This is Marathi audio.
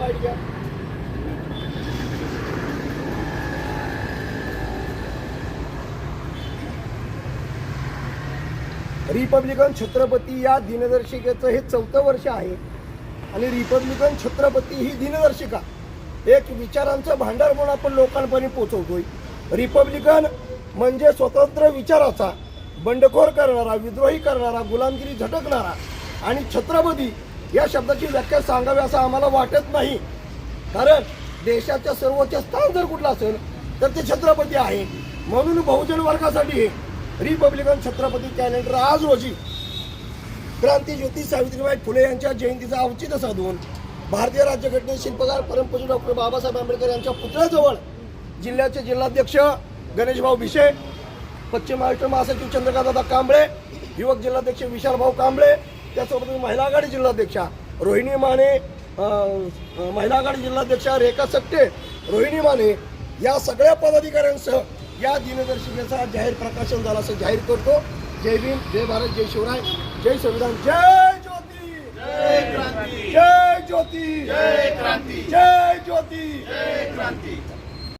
लाईट घ्या. रिपब्लिकन छत्रपती या दिनदर्शिकेचं हे 4थं वर्ष आहे आणि रिपब्लिकन छत्रपती ही दिनदर्शिका एक विचारांचं भांडार म्हणून आपण लोकांपर्यंत पोहोचवतोय. रिपब्लिकन म्हणजे स्वतंत्र विचाराचा, बंडखोर करणारा, विद्रोही करणारा, गुलामगिरी झटकणारा, आणि छत्रपती या शब्दाची व्याख्या सांगावी असं आम्हाला वाटत नाही. कारण देशाच्या सर्वोच्च स्थान जर कुठलं असेल तर ते छत्रपती आहे. म्हणून बहुजन वर्गासाठी हे रिपब्लिकन छत्रपती कॅलेंडर आज रोजी क्रांतीज्योती सावित्रीबाई फुले यांच्या जयंतीचं औचित्य साधून भारतीय राज्यघटनेचे शिल्पकार परमपूज्य डॉक्टर बाबासाहेब आंबेडकर यांच्या पुतळ्याजवळ जिल्ह्याचे जिल्हाध्यक्ष गणेशभाऊ भिशे, पश्चिम महाराष्ट्र महासचिव चंद्रकांतदादा कांबळे, युवक जिल्हाध्यक्ष विशालभाऊ कांबळे, त्यासोबत महिला आघाडी जिल्हाध्यक्षा रोहिणी माने, महिला आघाडी जिल्हाध्यक्षा रेखा सक्टे, रोहिणी माने या सगळ्या पदाधिकाऱ्यांसह या दिनदर्शिकेचा जाहीर प्रकाशन झाला असं जाहीर करतो. जय भीम, जय भारत, जय शिवराय, जय संविधान, जय ज्योती, जय क्रांती, जय ज्योती, जय क्रांती, जय ज्योती, जय क्रांती.